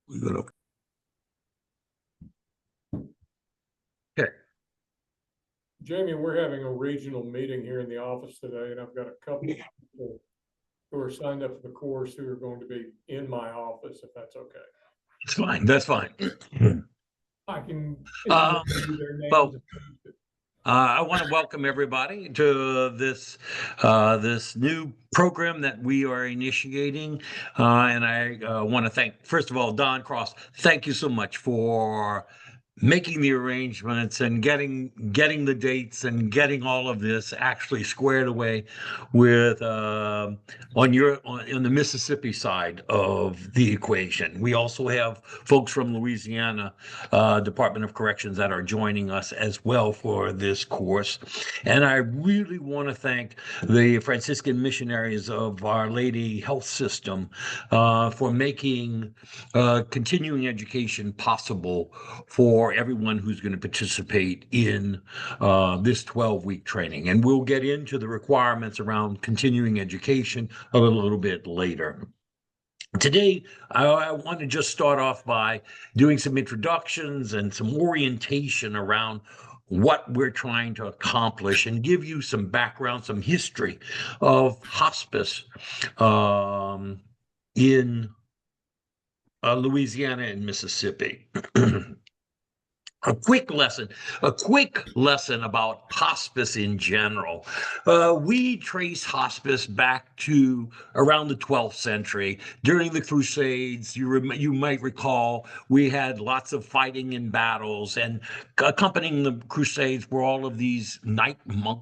Okay. Jamie, we're having a regional meeting here in the office today, and I've got a couple of people who are signed up for the course who are going to be in my office, if that's okay. It's fine. That's fine. I can, if you Uh, want to do their well, names. I want to welcome everybody to this new program that we are initiating, and I want to thank, first of all, Don Cross. Thank you so much for making the arrangements and getting the dates and getting all of this actually squared away with on the Mississippi side of the equation. We also have folks from Louisiana Department of Corrections that are joining us as well for this course. And I really want to thank the Franciscan missionaries of Our Lady Health System for making continuing education possible for everyone who's going to participate in this 12-week training. And we'll get into the requirements around continuing education a little bit later. Today, I want to just start off by doing some introductions and some orientation around what we're trying to accomplish and give you some background, some history of hospice in Louisiana and Mississippi. A quick lesson about hospice in general. We trace hospice back to around the 12th century. During the Crusades, you might recall we had lots of fighting and battles, and accompanying the Crusades were all of these monk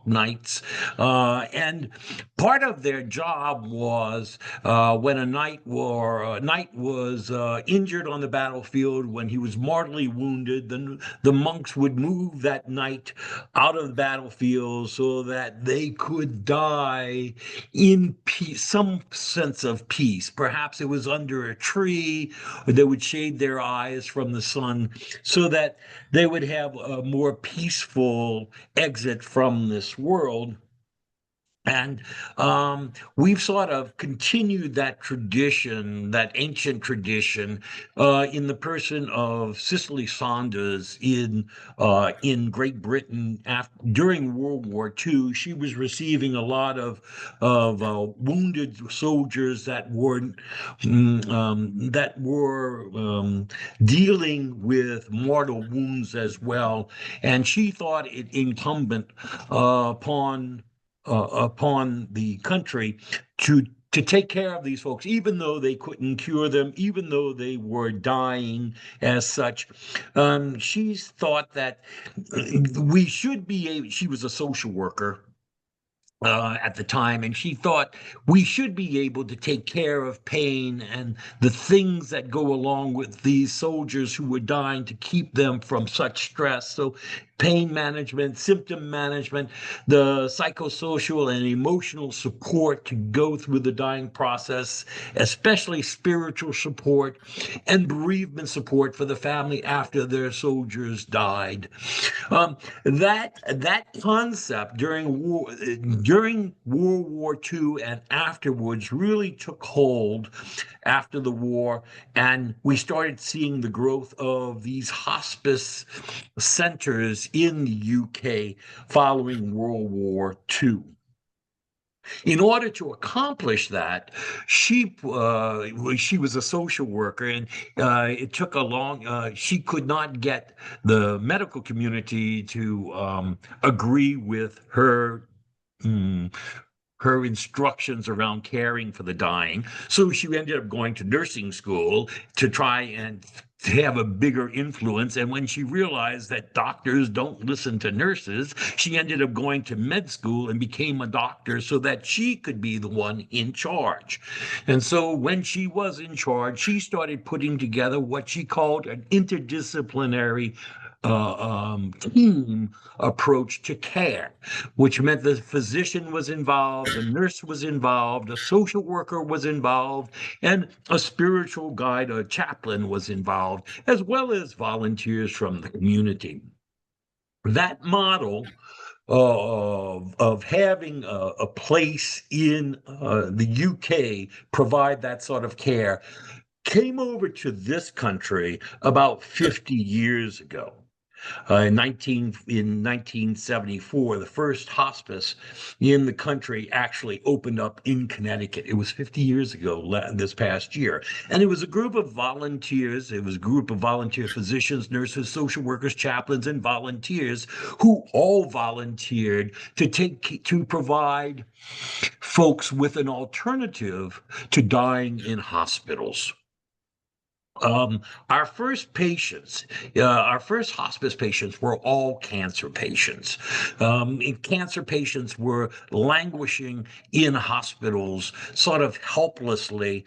knights. And part of their job was when a knight was injured on the battlefield, when he was mortally wounded, the monks would move that knight out of the battlefield so that they could die in peace, some sense of peace. Perhaps it was under a tree, or they would shade their eyes from the sun so that they would have a more peaceful exit from this world. And we've sort of continued that tradition, that ancient tradition, in the person of Cicely Saunders in Great Britain during World War II. She was receiving a lot of wounded soldiers that were dealing with mortal wounds as well, and she thought it incumbent upon the country to take care of these folks, even though they couldn't cure them, even though they were dying as such. She's thought that we should be able, she was a social worker at the time, and she thought we should be able to take care of pain and the things that go along with these soldiers who were dying to keep them from such stress. So, pain management, symptom management, the psychosocial and emotional support to go through the dying process, especially spiritual support and bereavement support for the family after their soldiers died. That concept during World War II and afterwards really took hold after the war, and we started seeing the growth of these hospice centers in the UK following World War II. In order to accomplish that, she was a social worker, and it took a long. She could not get the medical community to agree with mm, her instructions around caring for the dying. So she ended up going to nursing school to try and have a bigger influence. And when she realized that doctors don't listen to nurses, she ended up going to med school and became a doctor so that she could be the one in charge. And so when she was in charge, she started putting together what she called an interdisciplinary team approach to care, which meant the physician was involved, the nurse was involved, a social worker was involved, and a spiritual guide, a chaplain was involved, as well as volunteers from the community. That model of having a place in the UK provide that sort of care came over to this country about 50 years ago. In 1974, the first hospice in the country actually opened up in Connecticut. It was 50 years ago this past year. And it was a group of volunteers. It was a group of volunteer physicians, nurses, social workers, chaplains, and volunteers who all volunteered to provide folks with an alternative to dying in hospitals. Um, our first hospice patients were all cancer patients. And cancer patients were languishing in hospitals, sort of helplessly,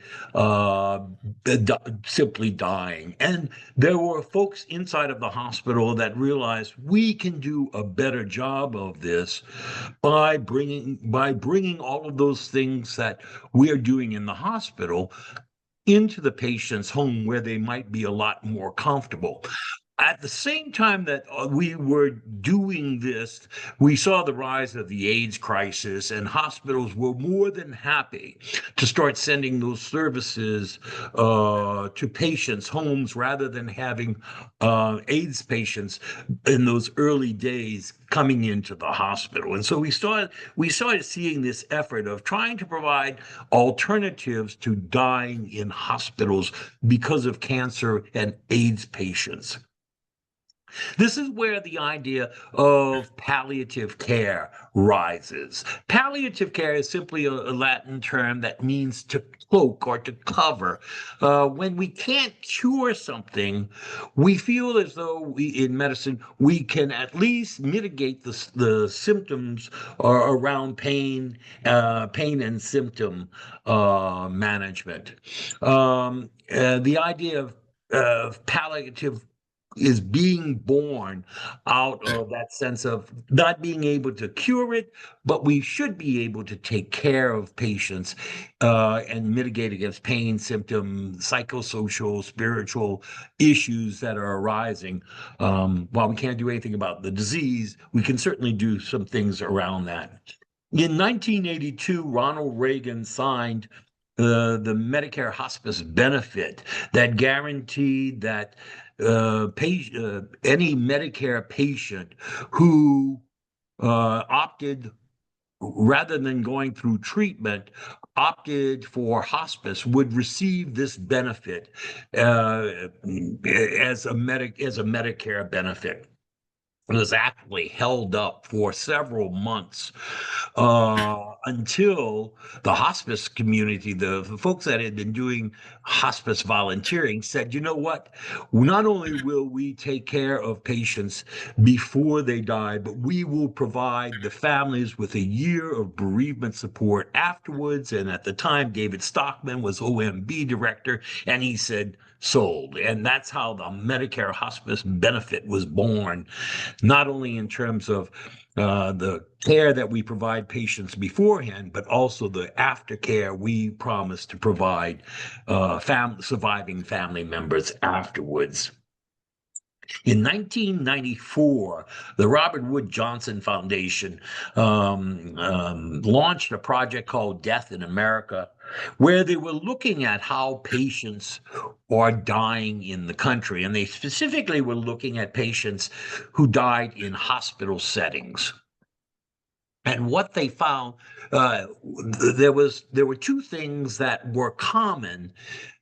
simply dying. And there were folks inside of the hospital that realized we can do a better job of this by bringing all of those things that we're doing in the hospital into the patient's home where they might be a lot more comfortable. At the same time that we were doing this, we saw the rise of the AIDS crisis, and hospitals were more than happy to start sending those services to patients' homes rather than having AIDS patients in those early days coming into the hospital. And so we started seeing this effort of trying to provide alternatives to dying in hospitals because of cancer and AIDS patients. This is where the idea of palliative care rises. Palliative care is simply a Latin term that means to cloak or to cover. When we can't cure something, we feel as though in medicine, we can at least mitigate the symptoms around pain and symptom management. The idea of palliative is being born out of that sense of not being able to cure it, but we should be able to take care of patients and mitigate against pain, symptom, psychosocial, spiritual issues that are arising. While we can't do anything about the disease, we can certainly do some things around that. In 1982, Ronald Reagan signed the Medicare hospice benefit that guaranteed that any Medicare patient who opted, rather than going through treatment, opted for hospice would receive this benefit as a Medicare benefit. It was actually held up for several months until the hospice community, the folks that had been doing hospice volunteering, said, you know what? Not only will we take care of patients before they die, but we will provide the families with a year of bereavement support afterwards. And at the time, David Stockman was OMB director, and he said, sold. And that's how the Medicare hospice benefit was born, not only in terms of the care that we provide patients beforehand, but also the aftercare we promise to provide surviving family members afterwards. In 1994, the Robert Wood Johnson Foundation launched a project called Death in America, where they were looking at how patients are dying in the country. And they specifically were looking at patients who died in hospital settings. And what they found, there were two things that were common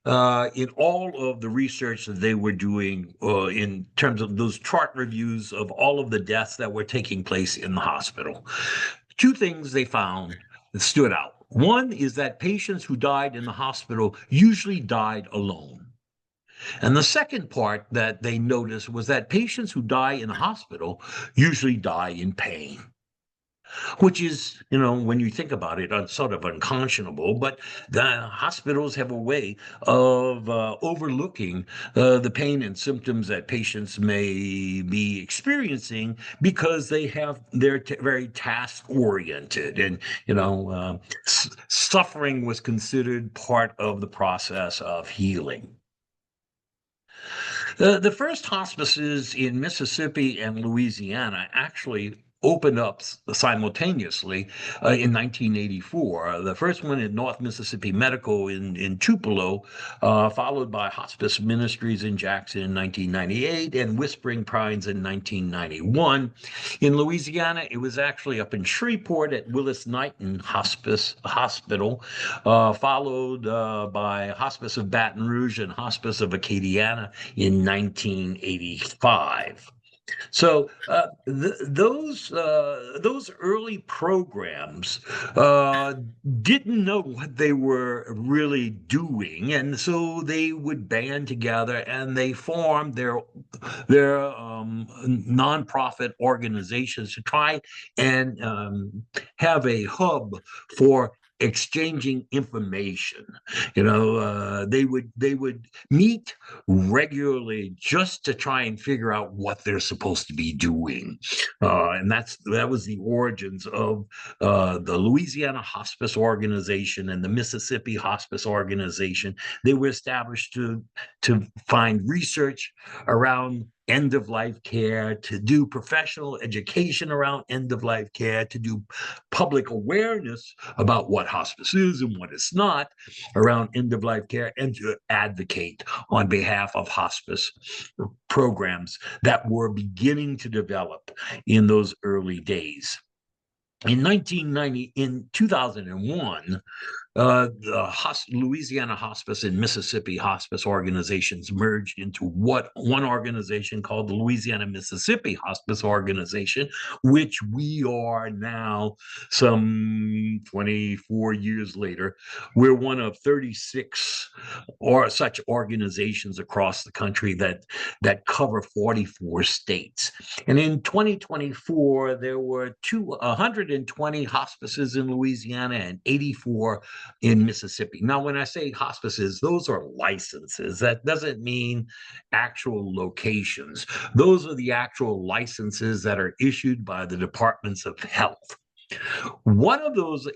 in all of the research that they were doing in terms of those chart reviews of all of the deaths that were taking place in the hospital. Two things they found that stood out. One is that patients who died in the hospital usually died alone. And the second part that they noticed was that patients who die in the hospital usually die in pain, which is, when you think about it, sort of unconscionable. But the hospitals have a way of overlooking the pain and symptoms that patients may be experiencing because they're very task oriented, and suffering was considered part of the process of healing. The first hospices in Mississippi and Louisiana actually opened up simultaneously in 1984. The first one in North Mississippi Medical in Tupelo, followed by Hospice Ministries in Jackson in 1998 and Whispering Pines in 1991. In Louisiana, it was actually up in Shreveport at Willis Knighton Hospice Hospital, followed by Hospice of Baton Rouge and Hospice of Acadiana in 1985. So those early programs didn't know what they were really doing, and so they would band together and they formed their nonprofit organizations to try and have a hub for exchanging information. They would meet regularly just to try and figure out what they're supposed to be doing. And that was the origins of the Louisiana Hospice Organization and the Mississippi Hospice Organization. They were established to find research around end-of-life care, to do professional education around end-of-life care, to do public awareness about what hospice is and what it's not around end-of-life care, and to advocate on behalf of hospice programs that were beginning to develop in those early days. In 2001, the Louisiana Hospice and Mississippi Hospice organizations merged into one organization called the Louisiana Mississippi Hospice Organization, which we are now, some 24 years later. We're one of 36 or such organizations across the country that cover 44 states. And in 2024, there were 120 hospices in Louisiana and 84 in Mississippi. Now, when I say hospices, those are licenses. That doesn't mean actual locations. Those are the actual licenses that are issued by the departments of health. One of those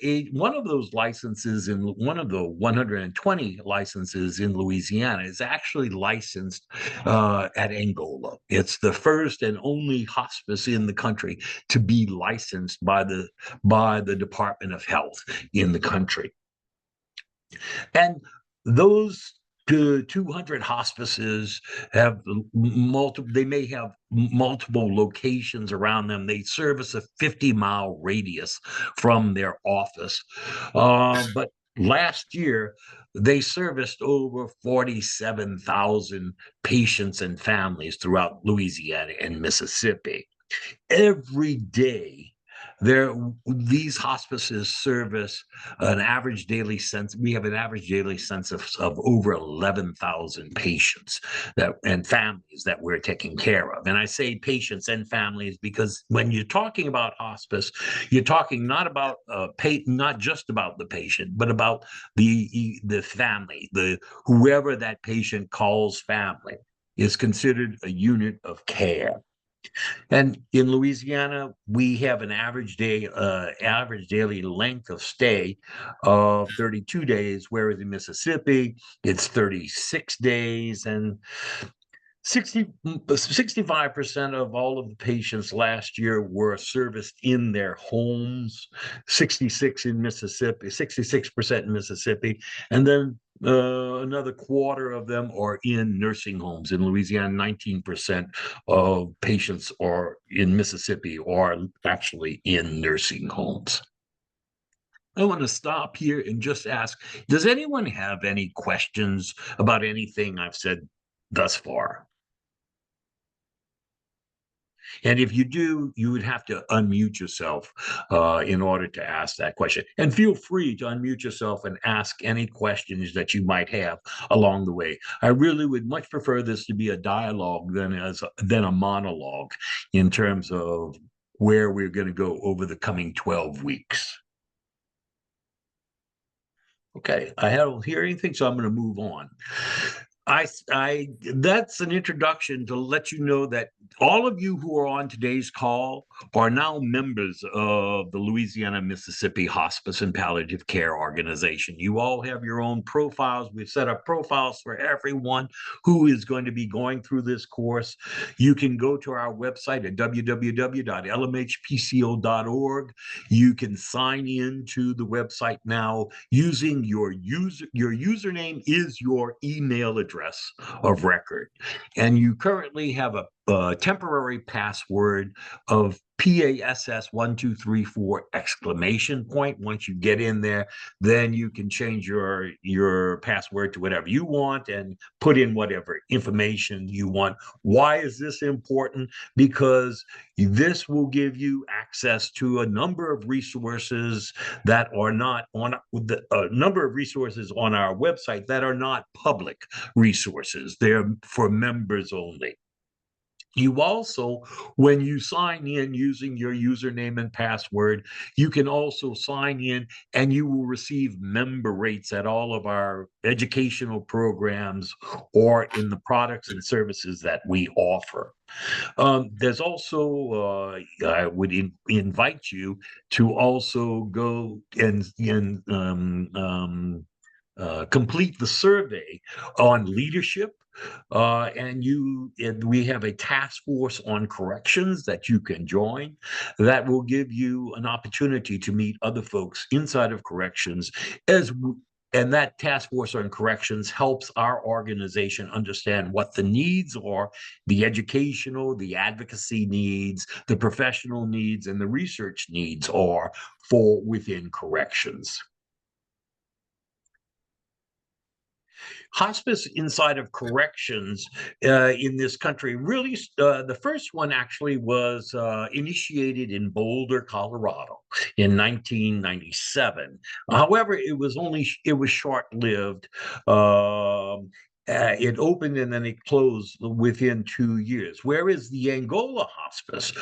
licenses, in one of the 120 licenses in Louisiana, is actually licensed at Angola. It's the first and only hospice in the country to be licensed by the Department of Health in the country. And those 200 hospices have they may have multiple locations around them. They service a 50-mile radius from their office. But last year, they serviced over 47,000 patients and families throughout Louisiana and Mississippi. Every day, these hospices service an average daily census. We have an average daily census of over 11,000 patients and families that we're taking care of. And I say patients and families because when you're talking about hospice, you're talking not just about the patient, but about the family. Whoever that patient calls family is considered a unit of care. And in Louisiana, we have an average daily length of stay of 32 days, whereas in Mississippi, it's 36 days. And 65% of all of the patients last year were serviced in their homes, 66% in Mississippi, and then another quarter of them are in nursing homes. In Louisiana, 19% of patients are in Mississippi are actually in nursing homes. I want to stop here and just ask, does anyone have any questions about anything I've said thus far? And if you do, you would have to unmute yourself in order to ask that question. And feel free to unmute yourself and ask any questions that you might have along the way. I really would much prefer this to be a dialogue than a monologue in terms of where we're going to go over the coming 12 weeks. Okay, I don't hear anything, so I'm going to move on. That's an introduction to let you know that all of you who are on today's call are now members of the Louisiana Mississippi Hospice and Palliative Care Organization. You all have your own profiles. We've set up profiles for everyone who is going to be going through this course. You can go to our website at www.lmhpco.org. You can sign in to the website now using your username is your email address of record. And you currently have a temporary password of PASS1234 exclamation point. Once you get in there, then you can change your password to whatever you want and put in whatever information you want. Why is this important? Because this will give you access to a number of resources that are not on a number of resources on our website that are not public resources. They're for members only. You also, when you sign in using your username and password, you can also sign in and you will receive member rates at all of our educational programs or in the products and services that we offer. There's also, I would invite you to also go and complete the survey on leadership. And we have a task force on corrections that you can join that will give you an opportunity to meet other folks inside of corrections and that task force on corrections helps our organization understand what the needs are, the educational, the advocacy needs, the professional needs, and the research needs are for within corrections. Hospice inside of corrections in this country really, the first one actually was initiated in Boulder, Colorado in 1997. However, it was short-lived. It opened and then it closed within 2 years. Whereas the Angola Hospice,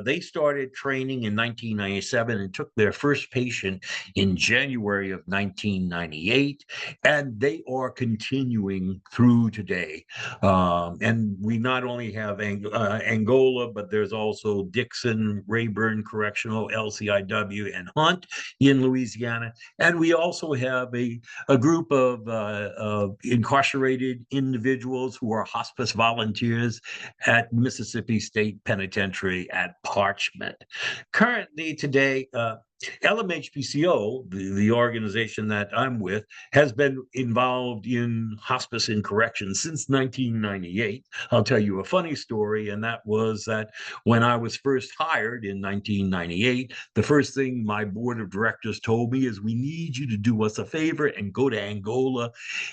they started training in 1997 and took their first patient in January of 1998, and they are continuing through today. And we not only have Angola, but there's also Dixon, Rayburn Correctional, LCIW, and Hunt in Louisiana. And we also have a group of incarcerated individuals who are hospice volunteers at Mississippi State Penitentiary at Parchment. Currently, today, LMHPCO, the organization that I'm with, has been involved in hospice and corrections since 1998. I'll tell you a funny story, and that was that when I was first hired in 1998, the first thing my board of directors told me is, we need you to do us a favor and go to Angola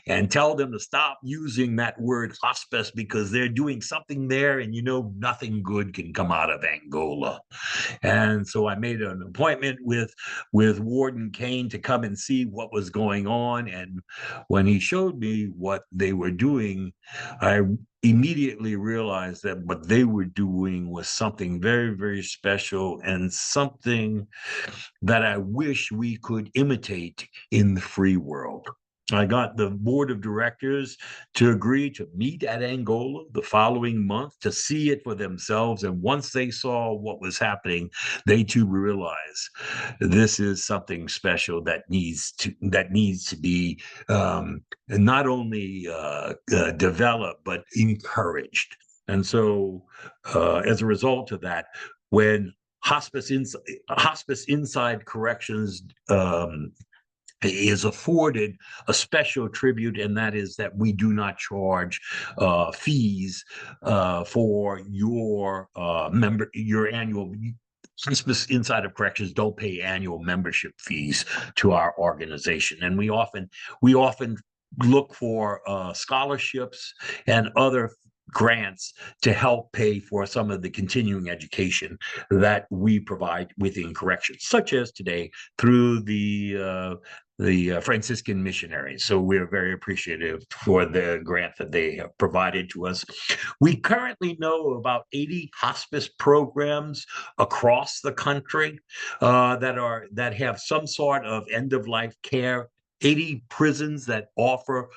and tell them to stop using that word hospice because they're doing something there, and nothing good can come out of Angola. And so I made an appointment with Warden Kane to come and see what was going on. And when he showed me what they were doing, I immediately realized that what they were doing was something very, very special and something that I wish we could imitate in the free world. I got the board of directors to agree to meet at Angola the following month to see it for themselves. And once they saw what was happening, they too realized this is something special that needs to be not only developed but encouraged. And so, as a result of that, when hospice inside corrections is afforded a special tribute, and that is that we do not charge fees for your annual. Hospice inside of corrections don't pay annual membership fees to our organization, and we often look for scholarships and other grants to help pay for some of the continuing education that we provide within corrections, such as today through the Franciscan missionaries. So we're very appreciative for the grant that they have provided to us. We currently know about 80 hospice programs across the country that have some sort of end-of-life care 80 prisons that offer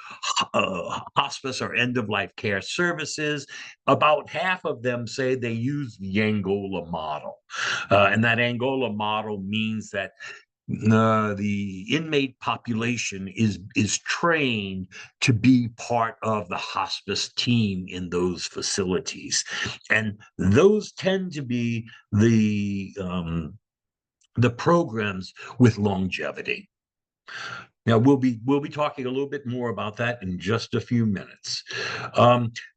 hospice or end-of-life care services. About half of them say they use the Angola model. And that Angola model means that the inmate population is trained to be part of the hospice team in those facilities, and those tend to be the programs with longevity. Now we'll be talking a little bit more about that in just a few minutes.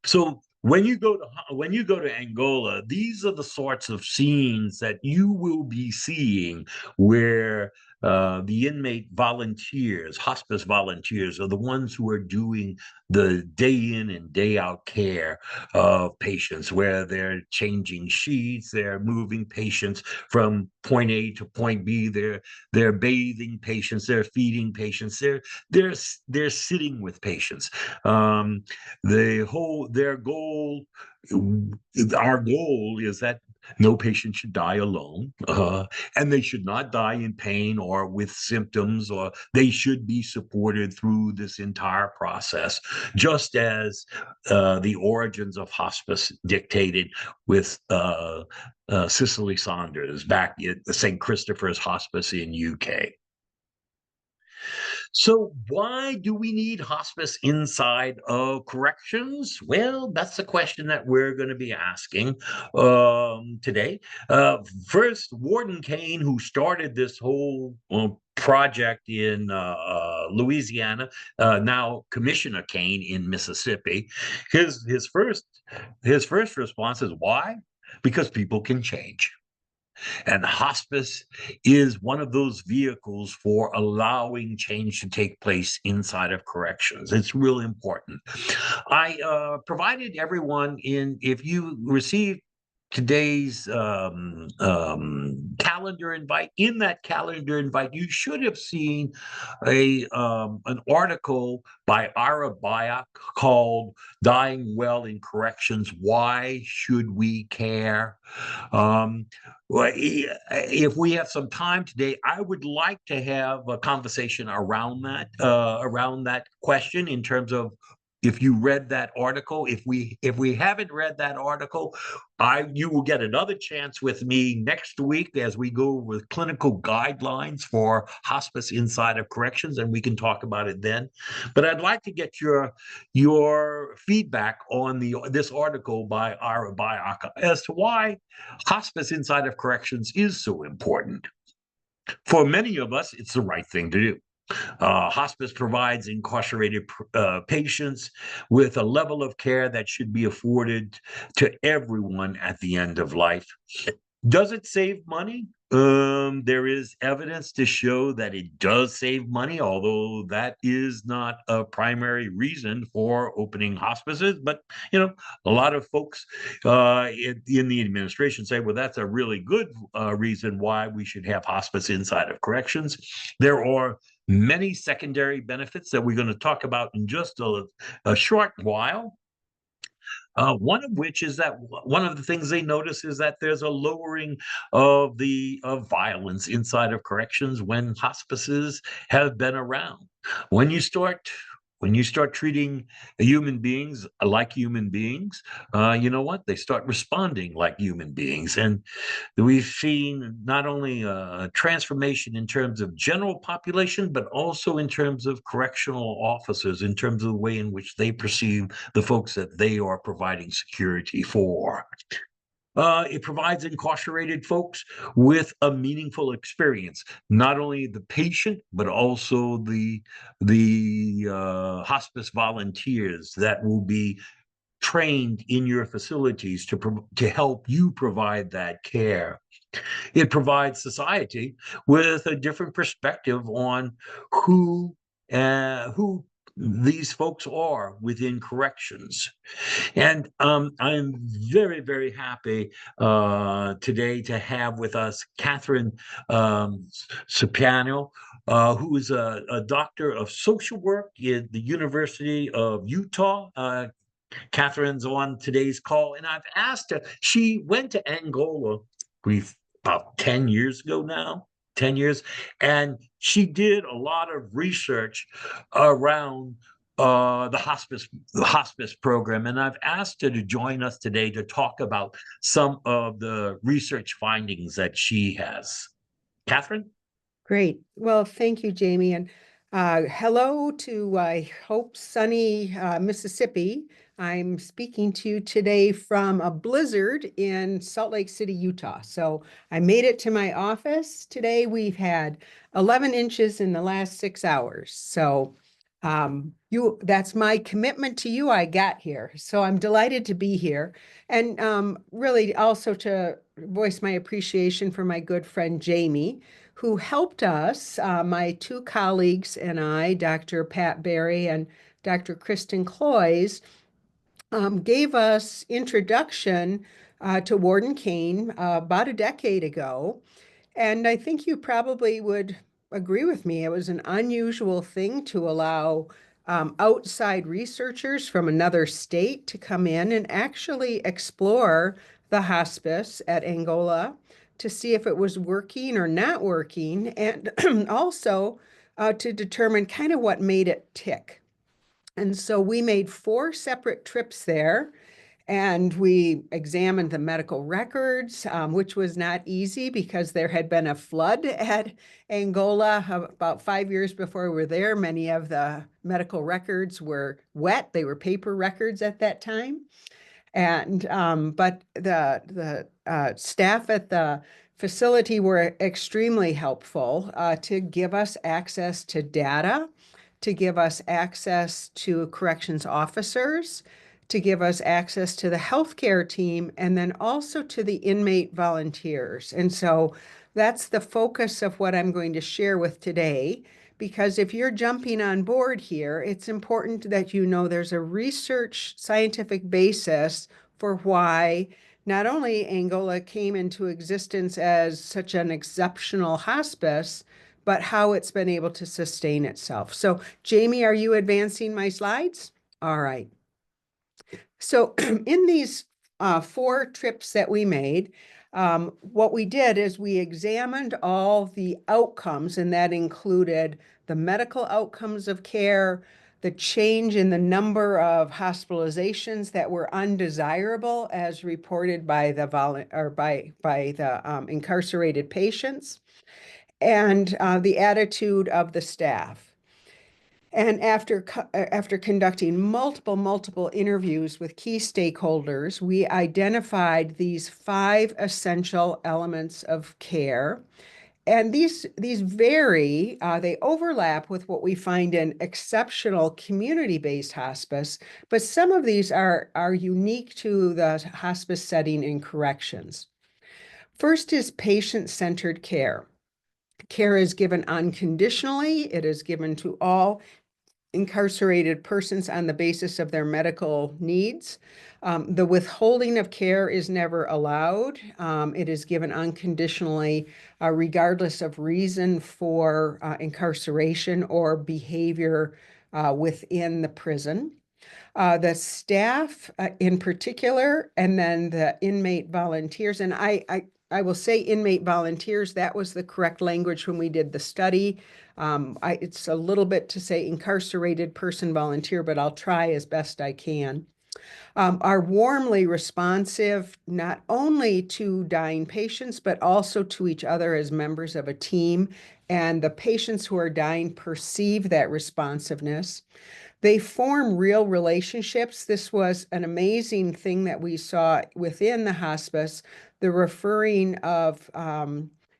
So when you go to Angola, these are the sorts of scenes that you will be seeing where the inmate volunteers, hospice volunteers, are the ones who are doing the day in and day out care of patients, where they're changing sheets, they're moving patients from point A to point B, they're bathing patients, they're feeding patients, they're sitting with patients. Their goal, our goal is that no patient should die alone, and they should not die in pain or with symptoms, or they should be supported through this entire process, just as the origins of hospice dictated with Cicely Saunders back at St. Christopher's Hospice in UK. So, why do we need hospice inside of corrections? Well, that's the question that we're going to be asking today. First, Warden Kane, who started this whole project in Louisiana, now Commissioner Kane in Mississippi, his first response is why? Because people can change. And hospice is one of those vehicles for allowing change to take place inside of corrections. It's really important. I provided everyone if you received today's calendar invite. In that calendar invite, you should have seen an article by Ira Byock called "Dying Well in Corrections: Why Should We Care?" Well, if we have some time today, I would like to have a conversation around that question, in terms of if you read that article. If we haven't read that article, you will get another chance with me next week as we go with clinical guidelines for hospice inside of corrections, and we can talk about it then. But I'd like to get your feedback on this article by Ira Byock as to why hospice inside of corrections is so important. For many of us, it's the right thing to do. Hospice provides incarcerated patients with a level of care that should be afforded to everyone at the end of life. Does it save money? There is evidence to show that it does save money, although that is not a primary reason for opening hospices. But a lot of folks in the administration say, well, that's a really good reason why we should have hospice inside of corrections. There are many secondary benefits that we're going to talk about in just a short while. One of which is that one of the things they notice is that there's a lowering of violence inside of corrections when hospices have been around. When you start treating human beings like human beings, you know what? They start responding like human beings. And we've seen not only a transformation in terms of general population, but also in terms of correctional officers, in terms of the way in which they perceive the folks that they are providing security for. It provides incarcerated folks with a meaningful experience, not only the patient, but also the hospice volunteers that will be trained in your facilities to help you provide that care. It provides society with a different perspective on who these folks are within corrections. And I'm very, very happy today to have with us Catherine Cipriano, who is a doctor of social work at the University of Utah. Catherine's on today's call, and I've asked her. She went to Angola about 10 years ago now, 10 years. And she did a lot of research around the hospice program. And I've asked her to join us today to talk about some of the research findings that she has. Catherine? Great. Well, thank you, Jamie. And hello to, I hope, sunny Mississippi. I'm speaking to you today from a blizzard in Salt Lake City, Utah. So I made it to my office today. We've had 11 inches in the last 6 hours. So that's my commitment to you I got here. So I'm delighted to be here. And really also to voice my appreciation for my good friend Jamie, who helped us, my 2 colleagues and I, Dr. Pat Berry and Dr. Kristen Cloys, gave us introduction to Warden Kane about a decade ago. And I think you probably would agree with me. It was an unusual thing to allow outside researchers from another state to come in and actually explore the hospice at Angola to see if it was working or not working, and also to determine kind of what made it tick. And so we made 4 separate trips there, and we examined the medical records, which was not easy because there had been a flood at Angola about 5 years before we were there. Many of the medical records were wet. They were paper records at that time. And but the staff at the facility were extremely helpful to give us access to data, to give us access to corrections officers, to give us access to the healthcare team, and then also to the inmate volunteers. And so that's the focus of what I'm going to share with today. Because if you're jumping on board here, it's important that you know there's a research scientific basis for why not only Angola came into existence as such an exceptional hospice, but how it's been able to sustain itself. So, Jamie, are you advancing my slides? All right. So in these 4 trips that we made, what we did is we examined all the outcomes, and that included the medical outcomes of care, the change in the number of hospitalizations that were undesirable as reported by the incarcerated patients, and the attitude of the staff. And after conducting multiple interviews with key stakeholders, we identified these 5 essential elements of care. And these vary, they overlap with what we find in exceptional community-based hospice, but some of these are unique to the hospice setting in corrections. First is patient-centered care. Care is given unconditionally. It is given to all incarcerated persons on the basis of their medical needs. The withholding of care is never allowed. It is given unconditionally, regardless of reason for incarceration or behavior within the prison. The staff in particular, and then the inmate volunteers, and I will say inmate volunteers, that was the correct language when we did the study. It's a little bit to say incarcerated person volunteer, but I'll try as best I can. Are warmly responsive, not only to dying patients, but also to each other as members of a team. And the patients who are dying perceive that responsiveness. They form real relationships. This was an amazing thing that we saw within the hospice, the referring of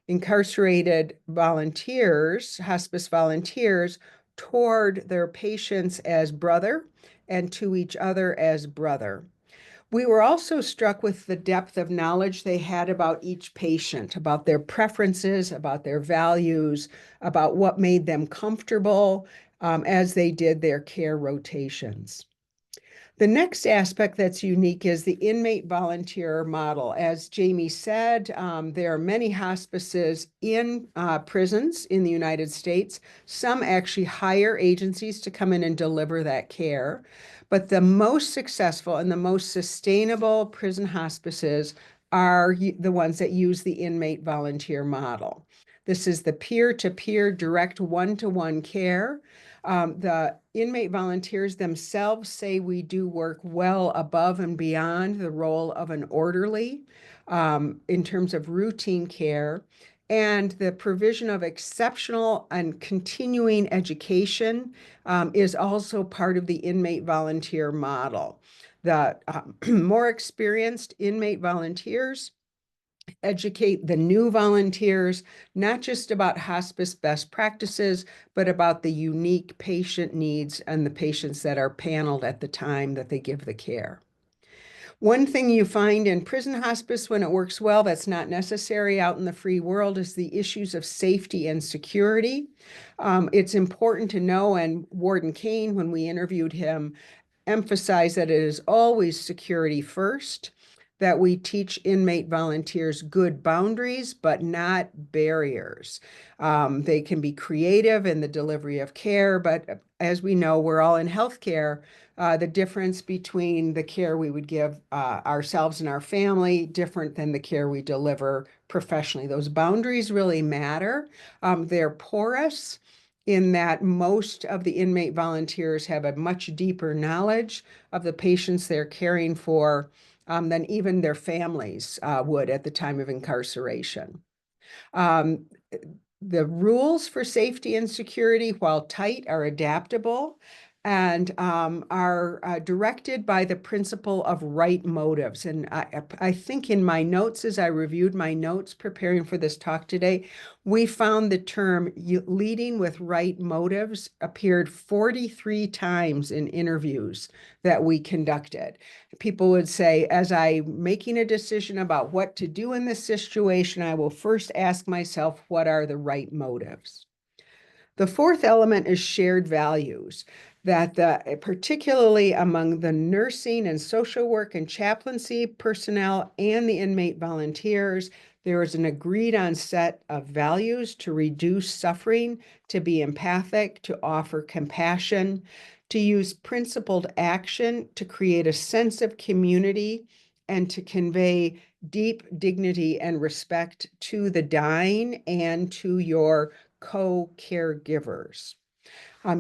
incarcerated volunteers, hospice volunteers, toward their patients as brother and to each other as brother. We were also struck with the depth of knowledge they had about each patient, about their preferences, about their values, about what made them comfortable as they did their care rotations. The next aspect that's unique is the inmate volunteer model. As Jamie said, there are many hospices in prisons in the United States. Some actually hire agencies to come in and deliver that care. But the most successful and the most sustainable prison hospices are the ones that use the inmate volunteer model. This is the peer-to-peer direct one-to-one care. The inmate volunteers themselves say we do work well above and beyond the role of an orderly in terms of routine care. And the provision of exceptional and continuing education is also part of the inmate volunteer model. The more experienced inmate volunteers educate the new volunteers, not just about hospice best practices, but about the unique patient needs and the patients that are paneled at the time that they give the care. One thing you find in prison hospice when it works well that's not necessary out in the free world is the issues of safety and security. It's important to know, and Warden Kane, when we interviewed him, emphasized that it is always security first, that we teach inmate volunteers good boundaries, but not barriers. They can be creative in the delivery of care, but as we know, we're all in healthcare. The difference between the care we would give ourselves and our family, different than the care we deliver professionally. Those boundaries really matter. They're porous in that most of the inmate volunteers have a much deeper knowledge of the patients they're caring for than even their families would at the time of incarceration. The rules for safety and security, while tight, are adaptable and are directed by the principle of right motives. And I think in my notes, as I reviewed my notes preparing for this talk today, we found the term leading with right motives appeared 43 times in interviews that we conducted. People would say, as I'm making a decision about what to do in this situation, I will first ask myself, what are the right motives? The fourth element is shared values, that particularly among the nursing and social work and chaplaincy personnel and the inmate volunteers, there is an agreed on set of values to reduce suffering, to be empathic, to offer compassion, to use principled action to create a sense of community, and to convey deep dignity and respect to the dying and to your co-caregivers.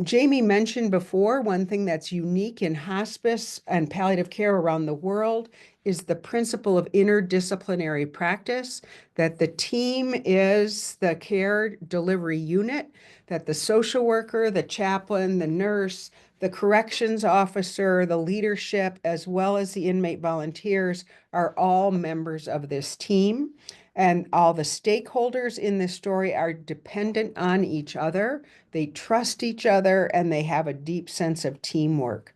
Jamie mentioned before, one thing that's unique in hospice and palliative care around the world is the principle of interdisciplinary practice, that the team is the care delivery unit, that the social worker, the chaplain, the nurse, the corrections officer, the leadership, as well as the inmate volunteers are all members of this team. And all the stakeholders in this story are dependent on each other. They trust each other and they have a deep sense of teamwork.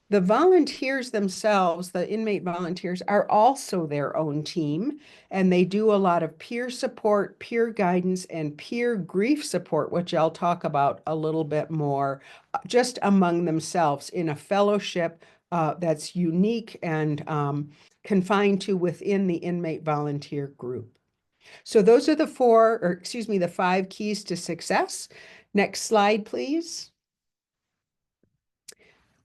The volunteers themselves, the inmate volunteers, are also their own team, and they do a lot of peer support, peer guidance, and peer grief support, which I'll talk about a little bit more, just among themselves in a fellowship that's unique and confined to within the inmate volunteer group. So those are the 5 keys to success. Next slide, please.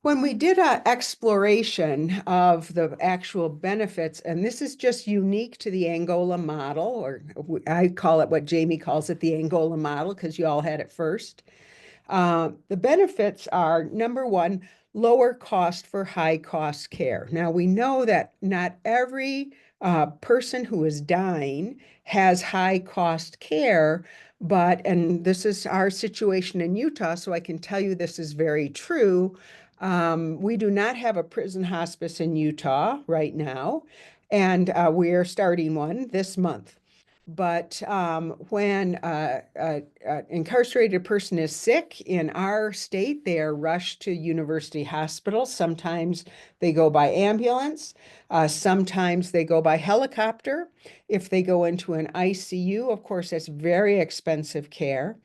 When we did an exploration of the actual benefits, and this is just unique to the Angola model, or I call it what Jamie calls it, the Angola model, because you all had it first. The benefits are, number one, lower cost for high cost care. Now, we know that not every person who is dying has high cost care, and this is our situation in Utah, so I can tell you this is very true. We do not have a prison hospice in Utah right now, and we are starting one this month. But when an incarcerated person is sick in our state, they are rushed to University Hospital. Sometimes they go by ambulance. Sometimes they go by helicopter. If they go into an ICU, of course, that's very expensive care.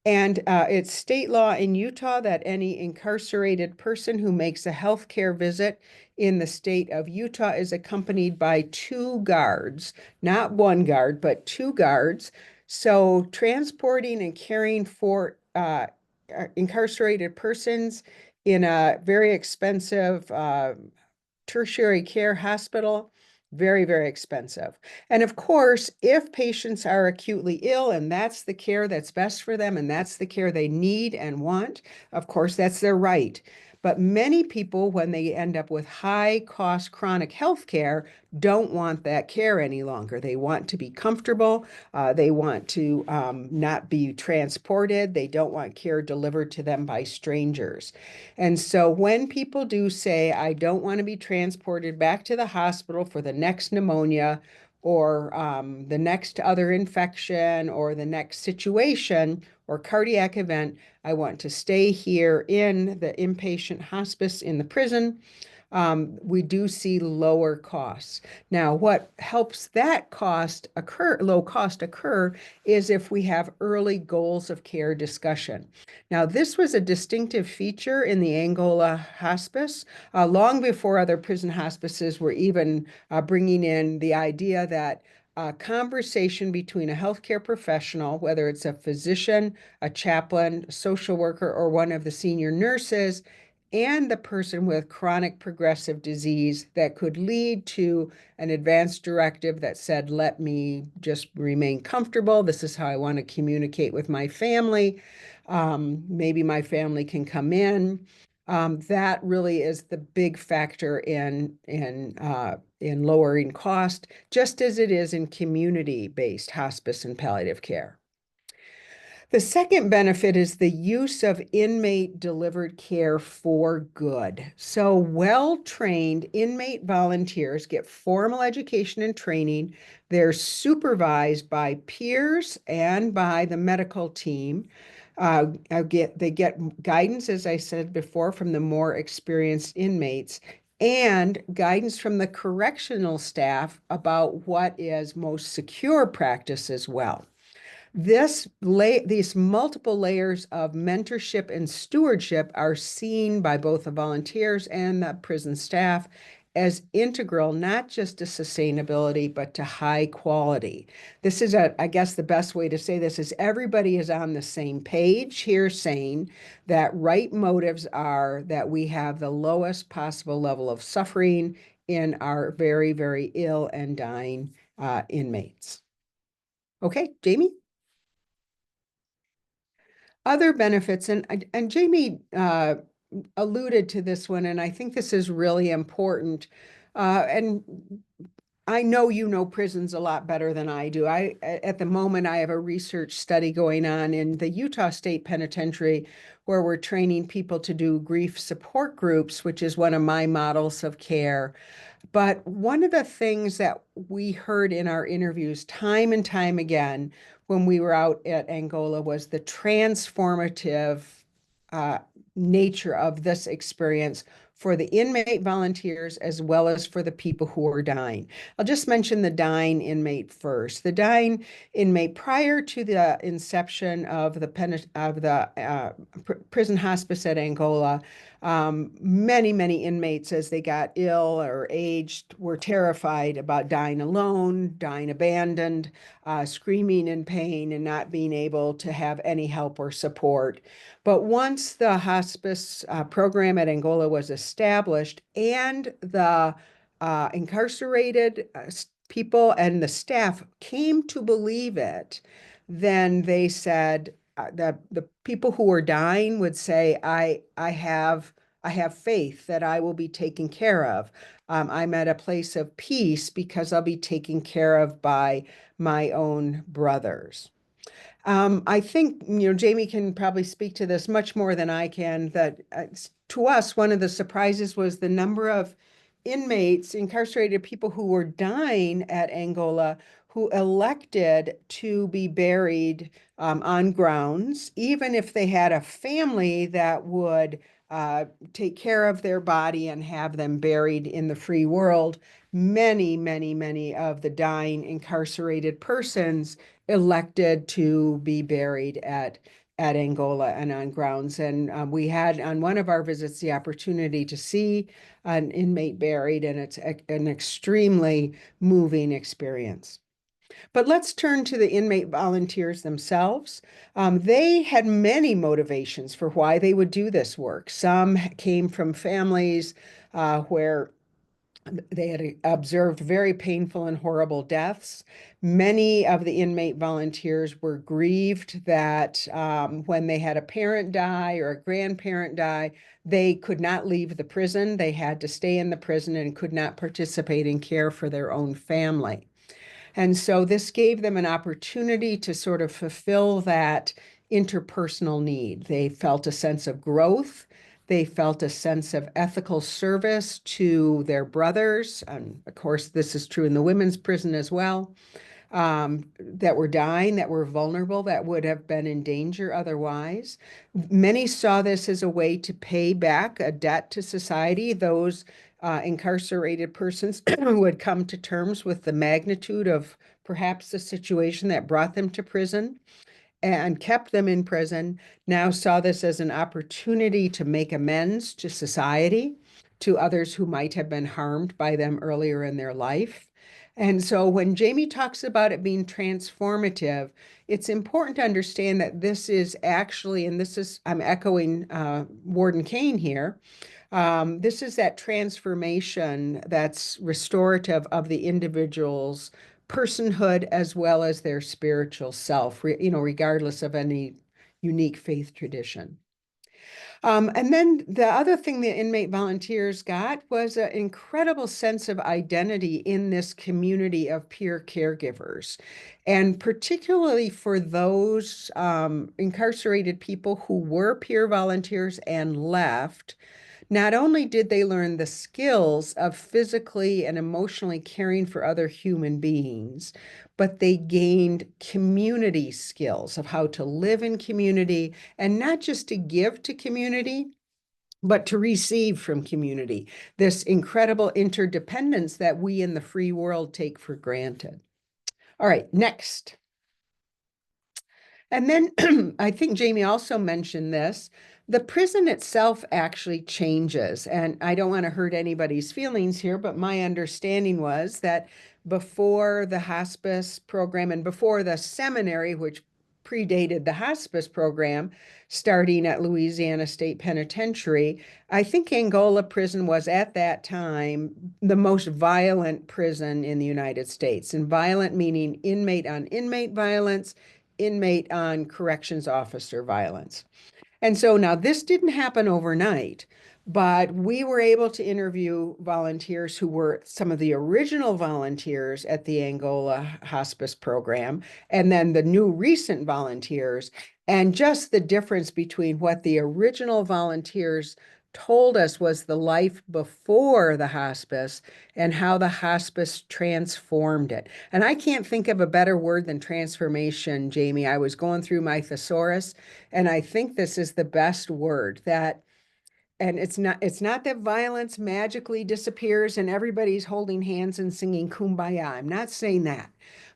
And it's state law in Utah that any incarcerated person who makes a healthcare visit in the state of Utah is accompanied by 2 guards, not 1 guard, but 2 guards. So transporting and caring for incarcerated persons in a very expensive tertiary care hospital Very, very expensive. And of course, if patients are acutely ill and that's the care that's best for them and that's the care they need and want, of course, that's their right. But many people, when they end up with high cost chronic health care, don't want that care any longer. They want to be comfortable. They want to not be transported. They don't want care delivered to them by strangers. And so when people do say, I don't want to be transported back to the hospital for the next pneumonia or the next other infection or the next situation or cardiac event, I want to stay here in the inpatient hospice in the prison, we do see lower costs. Now, what helps that low cost occur is if we have early goals of care discussion. Now, this was a distinctive feature in the Angola hospice, long before other prison hospices were even bringing in the idea that a conversation between a healthcare professional, whether it's a physician, a chaplain, a social worker, or one of the senior nurses, and the person with chronic progressive disease that could lead to an advance directive that said, let me just remain comfortable. This is how I want to communicate with my family. Maybe my family can come in. That really is the big factor in lowering cost, just as it is in community-based hospice and palliative care. The second benefit is the use of inmate delivered care for good. So well-trained inmate volunteers get formal education and training. They're supervised by peers and by the medical team. They get guidance, as I said before, from the more experienced inmates and guidance from the correctional staff about what is most secure practice as well. These multiple layers of mentorship and stewardship are seen by both the volunteers and the prison staff as integral, not just to sustainability, but to high quality. This is, I guess the best way to say this is everybody is on the same page here, saying that right motives are that we have the lowest possible level of suffering in our very, very ill and dying inmates. Okay, Jamie? Other benefits, and Jamie alluded to this one, and I think this is really important. And I know you know prisons a lot better than I do. At the moment, I have a research study going on in the Utah State Penitentiary where we're training people to do grief support groups, which is one of my models of care. But one of the things that we heard in our interviews time and time again when we were out at Angola was the transformative uh, nature of this experience for the inmate volunteers as well as for the people who are dying. I'll just mention the dying inmate first. The dying inmate prior to the inception of the prison hospice at Angola, many, many inmates, as they got ill or aged, were terrified about dying alone, dying abandoned, screaming in pain, and not being able to have any help or support. But once the hospice program at Angola was established and the incarcerated people and the staff came to believe it, then they said that the people who were dying would say, I have faith that I will be taken care of. I'm at a place of peace because I'll be taken care of by my own brothers. I think, Jamie can probably speak to this much more than I can, that to us, one of the surprises was the number of inmates, incarcerated people who were dying at Angola who elected to be buried on grounds, even if they had a family that would take care of their body and have them buried in the free world. Many, many, many of the dying incarcerated persons elected to be buried at Angola and on grounds. And we had on one of our visits the opportunity to see an inmate buried, and it's an extremely moving experience. But let's turn to the inmate volunteers themselves. They had many motivations for why they would do this work. Some came from families where They had observed very painful and horrible deaths. Many of the inmate volunteers were grieved that when they had a parent die or a grandparent die, they could not leave the prison. They had to stay in the prison and could not participate in care for their own family. And so this gave them an opportunity to sort of fulfill that interpersonal need. They felt a sense of growth. They felt a sense of ethical service to their brothers. And of course, this is true in the women's prison as well, that were dying, that were vulnerable, that would have been in danger otherwise. Many saw this as a way to pay back a debt to society. Those incarcerated persons who had come to terms with the magnitude of perhaps the situation that brought them to prison and kept them in prison now saw this as an opportunity to make amends to society, to others who might have been harmed by them earlier in their life. And so when Jamie talks about it being transformative, it's important to understand that this is actually, and this is, I'm echoing Warden Kane here, this is that transformation that's restorative of the individual's personhood as well as their spiritual self, regardless of any unique faith tradition. And then the other thing the inmate volunteers got was an incredible sense of identity in this community of peer caregivers. And particularly for those incarcerated people who were peer volunteers and left, not only did they learn the skills of physically and emotionally caring for other human beings, but they gained community skills of how to live in community and not just to give to community, but to receive from community. This incredible interdependence that we in the free world take for granted. All right, next. And then I think Jamie also mentioned this. The prison itself actually changes. And I don't want to hurt anybody's feelings here, but my understanding was that before the hospice program and before the seminary, which predated the hospice program, starting at Louisiana State Penitentiary, I think Angola prison was at that time the most violent prison in the United States. And violent meaning inmate on inmate violence, inmate on corrections officer violence. And so now this didn't happen overnight, but we were able to interview volunteers who were some of the original volunteers at the Angola hospice program, and then the new recent volunteers, and just the difference between what the original volunteers told us was the life before the hospice and how the hospice transformed it. And I can't think of a better word than transformation, Jamie. I was going through my thesaurus, and I think this is the best word that, and it's not that violence magically disappears and everybody's holding hands and singing kumbaya. I'm not saying that.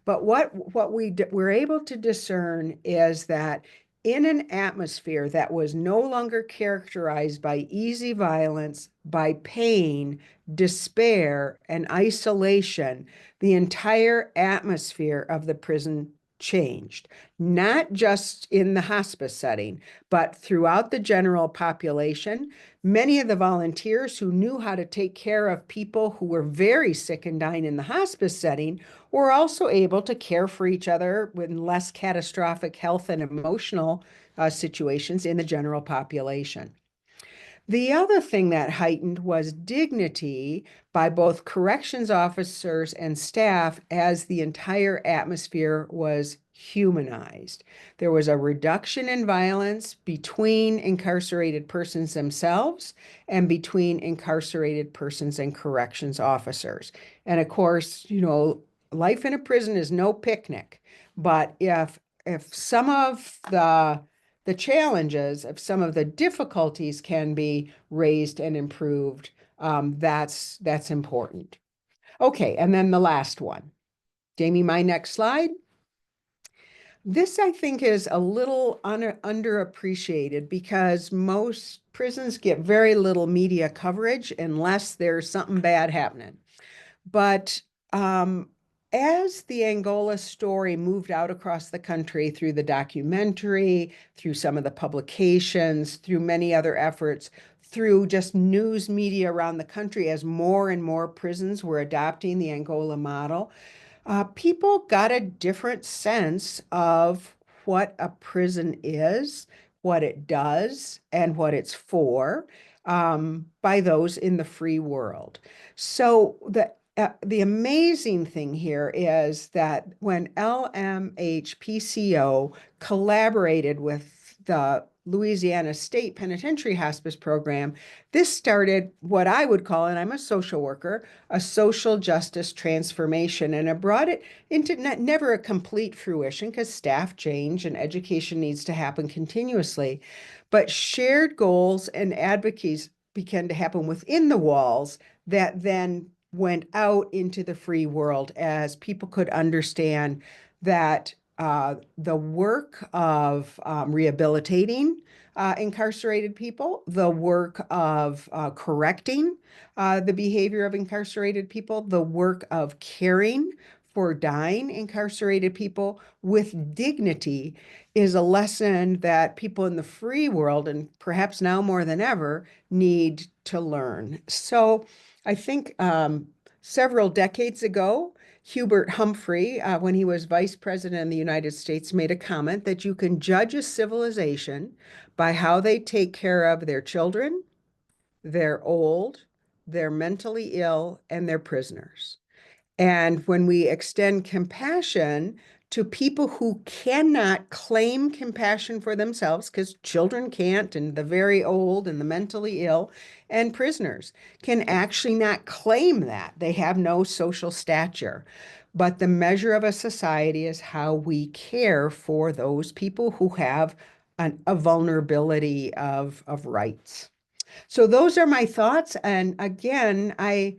But what we're able to discern is that in an atmosphere that was no longer characterized by easy violence, by pain, despair, and isolation, the entire atmosphere of the prison changed, not just in the hospice setting, but throughout the general population. Many of the volunteers who knew how to take care of people who were very sick and dying in the hospice setting were also able to care for each other with less catastrophic health and emotional situations in the general population. The other thing that heightened was dignity by both corrections officers and staff as the entire atmosphere was humanized. There was a reduction in violence between incarcerated persons themselves and between incarcerated persons and corrections officers. And of course, life in a prison is no picnic, but if some of the challenges of some of the difficulties can be raised and improved, that's important. Okay, and then the last one. Jamie, my next slide. This, I think, is a little underappreciated because most prisons get very little media coverage unless there's something bad happening. But as the Angola story moved out across the country through the documentary, through some of the publications, through many other efforts, through just news media around the country as more and more prisons were adopting the Angola model, people got a different sense of what a prison is, what it does, and what it's for, by those in the free world. So the amazing thing here is that when LMHPCO collaborated with the Louisiana State Penitentiary Hospice Program, this started what I would call, and I'm a social worker, a social justice transformation. And it brought it into never a complete fruition because staff change and education needs to happen continuously. But shared goals and advocacies began to happen within the walls that then went out into the free world as people could understand that the work of rehabilitating incarcerated people, the work of correcting the behavior of incarcerated people, the work of caring for dying incarcerated people with dignity is a lesson that people in the free world, and perhaps now more than ever, need to learn. So I think several decades ago, Hubert Humphrey, when he was vice president of the United States, made a comment that you can judge a civilization by how they take care of their children, their old, their mentally ill, and their prisoners. And when we extend compassion to people who cannot claim compassion for themselves, because children can't, and the very old and the mentally ill, and prisoners can actually not claim that. They have no social stature. But the measure of a society is how we care for those people who have a vulnerability of rights. So those are my thoughts. And again, I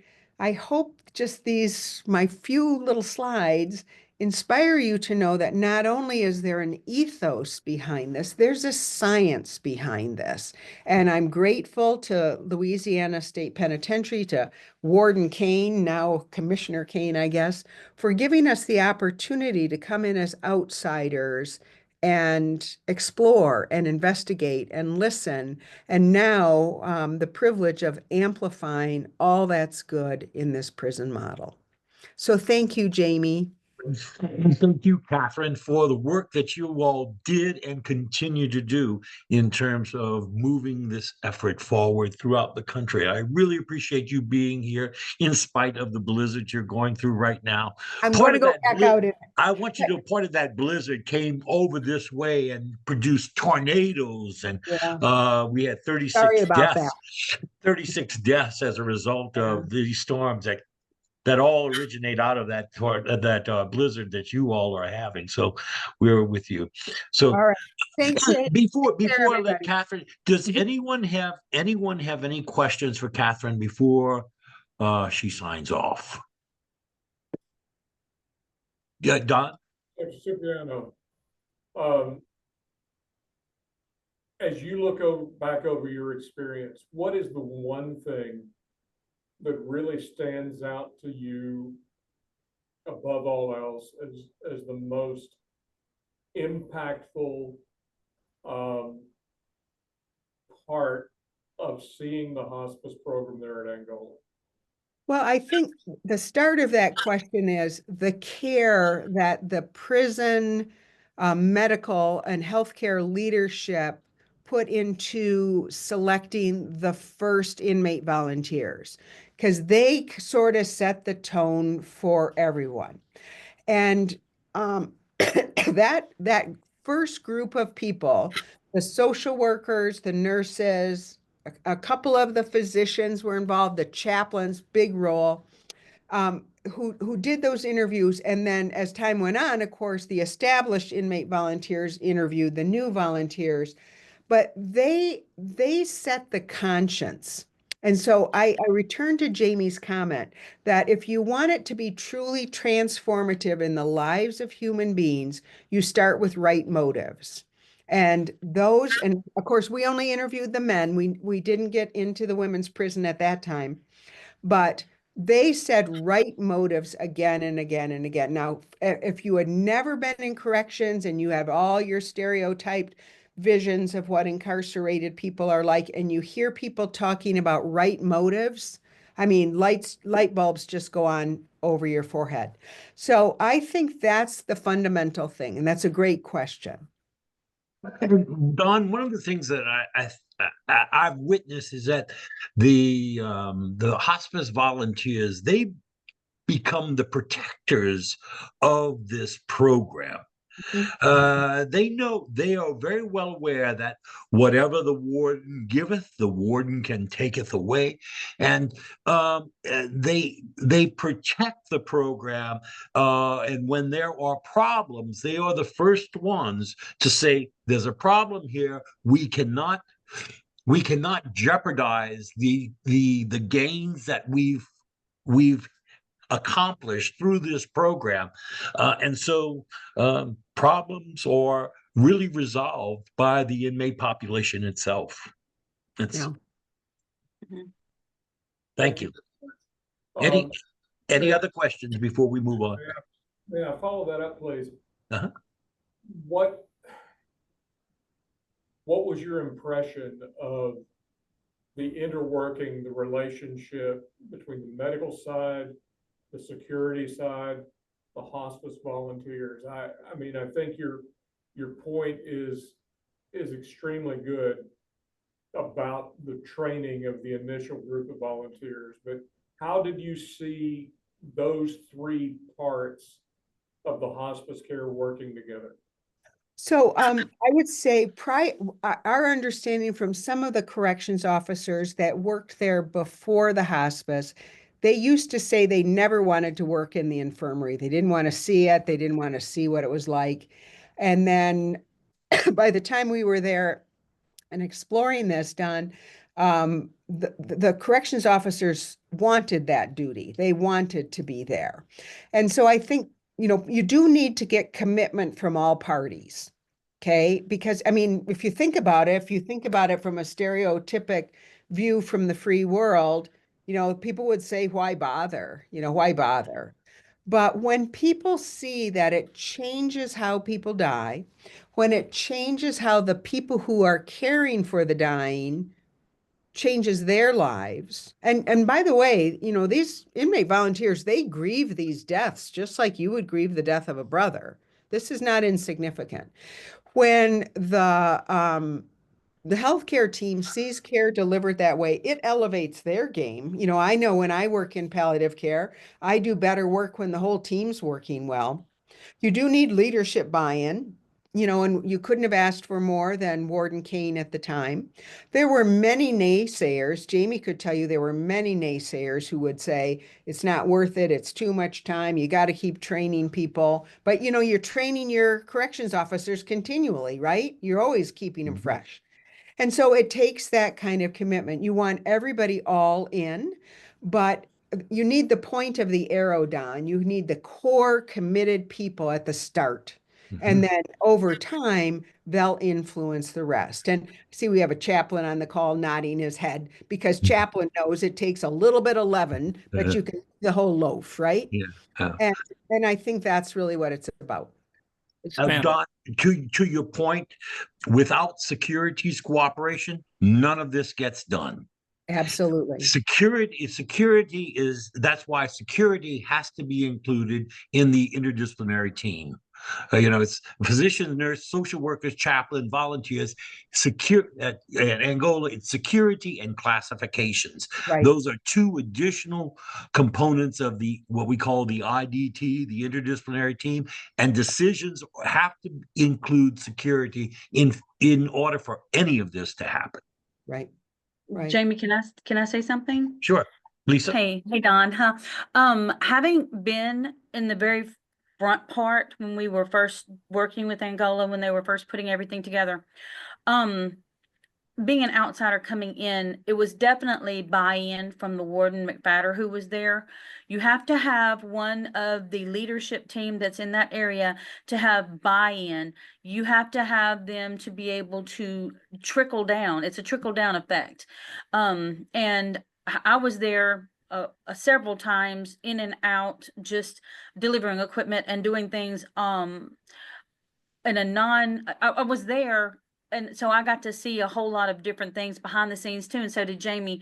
hope just these my few little slides inspire you to know that not only is there an ethos behind this, there's a science behind this. And I'm grateful to Louisiana State Penitentiary, to Warden Kane, now Commissioner Kane, I guess, for giving us the opportunity to come in as outsiders and explore and investigate and listen. And now the privilege of amplifying all that's good in this prison model. So thank you, Jamie. And thank you, Catherine, for the work that you all did and continue to do in terms of moving this effort forward throughout the country. I really appreciate you being here in spite of the blizzard you're going through right now. I'm Part going to of go that back out. I want you to know part of that blizzard came over this way and produced tornadoes, and Yeah, we had sorry about that. 36 deaths as a result Yeah. of these storms that all originate out of that blizzard that you all are having. So we're with you. So All right. Thanks. before I let Everybody. Catherine, does Mhm. anyone have any questions for Catherine before she signs off? Yeah, Don. Dr. Cipriano, um, as you look back over your experience, what is the one thing that really stands out to you above all else as the most impactful um, part of seeing the hospice program there at Angola? Well, I think the start of that question is the care that the prison medical and healthcare leadership put into selecting the first inmate volunteers, because they sort of set the tone for everyone. And that first group of people, the social workers, the nurses, a couple of the physicians were involved, the chaplains, big role, who did those interviews. And then as time went on, of course, the established inmate volunteers interviewed the new volunteers, but they set the conscience. And so I return to Jamie's comment that if you want it to be truly transformative in the lives of human beings, you start with right motives. And those, and of course, we only interviewed the men. We didn't get into the women's prison at that time, but they said right motives again and again and again. Now, if you had never been in corrections and you have all your stereotyped visions of what incarcerated people are like, and you hear people talking about right motives, I mean, light bulbs just go on over your forehead. So I think that's the fundamental thing, and that's a great question. Don, one of the things that I've witnessed is that the hospice volunteers, they become the protectors of this program. They are very well aware that whatever the warden giveth, the warden can taketh away, and they protect the program. And when there are problems, they are the first ones to say, "There's a problem here. We cannot jeopardize the gains that we've accomplished through this program." And so problems are really resolved by the inmate population itself. It's Yeah. Thank you. Any Um, any yeah. other questions before we move on? Yeah, follow that up, please. Uh-huh. What was your impression of the interworking, the relationship between the medical side, the security side, the hospice volunteers? I mean, I think your point is extremely good about the training of the initial group of volunteers, but how did you see those three parts of the hospice care working together? So I would say our understanding from some of the corrections officers that worked there before the hospice, they used to say they never wanted to work in the infirmary. They didn't want to see it. They didn't want to see what it was like. And then by the time we were there and exploring this, Don, the corrections officers wanted that duty. They wanted to be there. And so I think, you do need to get commitment from all parties. Okay. Because I mean, if you think about it from a stereotypic view from the free world, people would say, why bother? Why bother? But when people see that it changes how people die, when it changes how the people who are caring for the dying changes their lives. And by the way, these inmate volunteers, they grieve these deaths just like you would grieve the death of a brother. This is not insignificant. When the healthcare team sees care delivered that way, it elevates their game. I know when I work in palliative care, I do better work when the whole team's working well. You do need leadership buy-in, and you couldn't have asked for more than Warden Kane at the time. There were many naysayers. Jamie could tell you there were many naysayers who would say, it's not worth it. It's too much time. You got to keep training people. But, you're training your corrections officers continually, right? You're always keeping them fresh. And so it takes that kind of commitment. You want everybody all in, but you need the point of the arrow, Don. You need the core committed people at the start. And then over time, they'll influence the rest. And see, we have a chaplain on the call nodding his head because chaplain knows it takes a little bit of leaven, but you can the whole loaf, right? Yeah. And I think that's really what it's about. Don, to your point, without security's cooperation, none of this gets done. Absolutely. Security is that's why security has to be included in the interdisciplinary team. It's physicians, nurse, social workers, chaplain, volunteers, Angola, it's security and classifications. Right. Those are two additional components of what we call the IDT, the interdisciplinary team, and decisions have to include security in order for any of this to happen. Right. Right. Jamie, can I say something? Sure. Lisa? Hey, Don, huh? Having been in the very front part when we were first working with Angola, when they were first putting everything together, being an outsider coming in, it was definitely buy-in from the warden McFadder who was there. You have to have one of the leadership team that's in that area to have buy-in. You have to have them to be able to trickle down. It's a trickle down effect. And I was there several times in and out, just delivering equipment and doing things in a I was there and so I got to see a whole lot of different things behind the scenes too, and so did Jamie.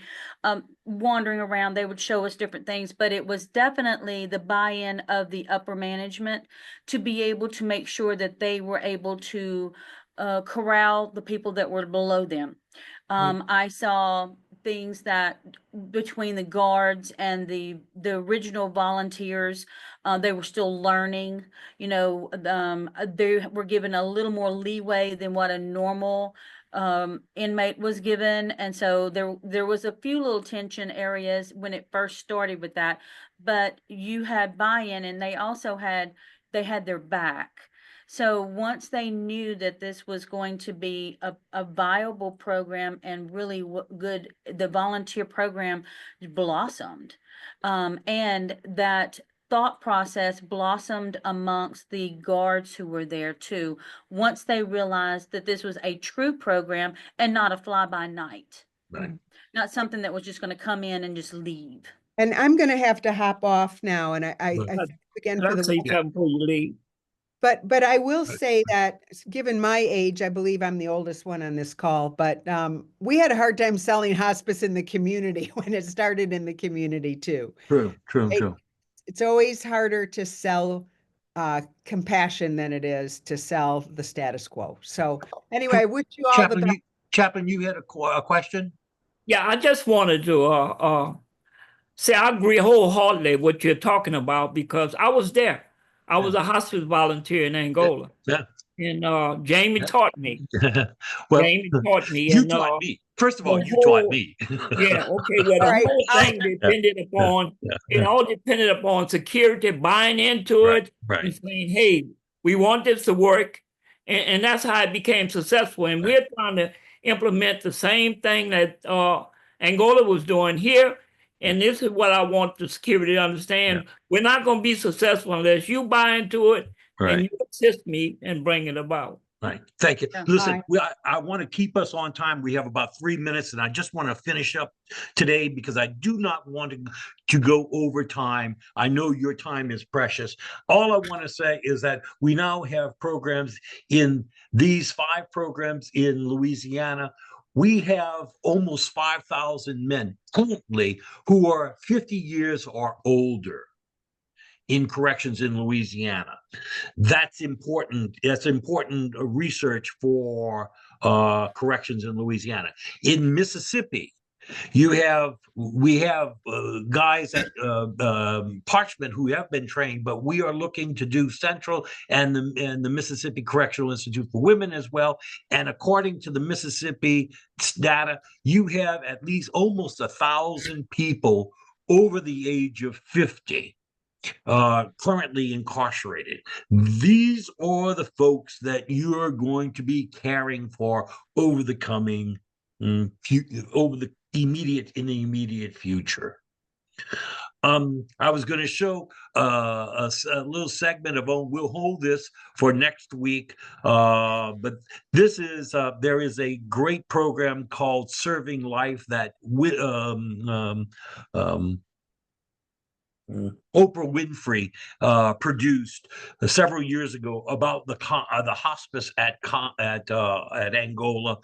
Wandering around, they would show us different things, but it was definitely the buy-in of the upper management to be able to make sure that they were able to corral the people that were below them. I saw things that between the guards and the original volunteers, they were still learning. You know, they were given a little more leeway than what a normal inmate was given, and so there was a few little tension areas when it first started with that, but you had buy-in, and they had their back. So once they knew that this was going to be a viable program and really good, the volunteer program blossomed. And that thought process blossomed amongst the guards who were there too, once they realized that this was a true program and not a fly-by-night. Right. Not something that was just going to come in and just leave. And I'm going to have to hop off now. And I Right. thank you again Can for I the, say something before you leave? but I will Right. say that given my age, I believe I'm the oldest one on this call, but we had a hard time selling hospice in the community when it started in the community too. True, true, Right. true. It's always harder to sell compassion than it is to sell the status quo. So anyway, I wish you all the best. Chaplain, you had a question? Yeah, I just wanted to say I agree wholeheartedly with what you're talking about because I was there. I was a hospice volunteer in Angola. Yeah. And Jamie taught me. Well, Jamie taught me. you And taught me. First of all, the you taught whole- me. yeah, okay. Well, All the right, whole thing depended upon, it all depended upon security buying into Right, it right. and saying, hey, we want this to work. And that's how it became successful. And we're trying to implement the same thing that Angola was doing here. And this is what I want the security to understand. We're not going to be successful unless you buy into it and you assist me in bringing it about. Right. Thank you. Yeah. Listen, I want to keep us on time. We have about 3 minutes, and I just want to finish up today because I do not want to go over time. I know your time is precious. All I want to say is that we now have programs in these 5 programs in Louisiana. We have almost 5,000 men currently who are 50 years or older in corrections in Louisiana. That's important. That's important research for corrections in Louisiana. In Mississippi, we have guys at Parchment who have been trained, but we are looking to do Central and the Mississippi Correctional Institute for Women as well. And according to the Mississippi data, you have at least almost 1,000 people over the age of 50 currently incarcerated. These are the folks that you're going to be caring for over the coming, over the immediate future. I was going to show a little segment of, we'll hold this for next week, but this is, there is a great program called Serving Life that Oprah Winfrey produced several years ago about the hospice at Angola.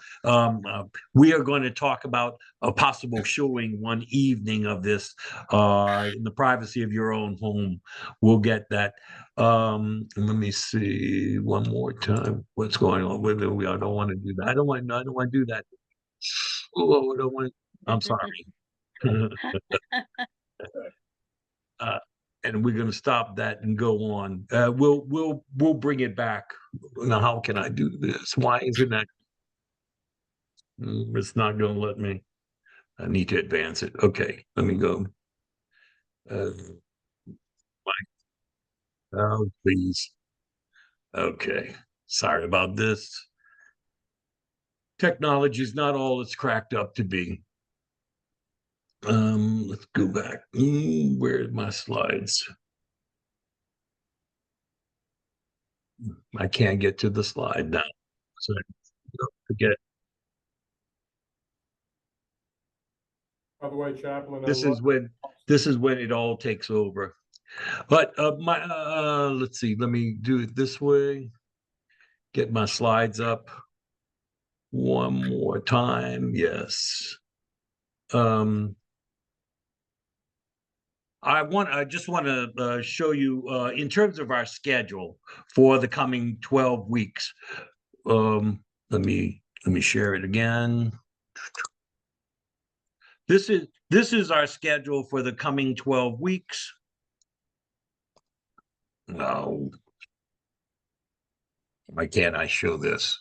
We are going to talk about a possible showing one evening of this in the privacy of your own home. We'll get that. Let me see one more time. What's going on with it? I don't want to do that. I don't want to do that. Oh, I don't want. I'm sorry. And we're going to stop that and go on. We'll bring it back. Now, how can I do this? Why isn't that? It's not going to let me. I need to advance it. Okay, let me go. Oh, please. Okay, sorry about this. Technology is not all it's cracked up to be. Let's go back. Where's my slides? I can't get to the slide now. So don't forget. By the way, Chaplain, This is when it all takes over. But let's see. Let me do it this way. Get my slides up. one more time. Yes. I just want to show you in terms of our schedule for the coming 12 weeks. Let me share it again. This is our schedule for the coming 12 weeks. No. Why can't I show this?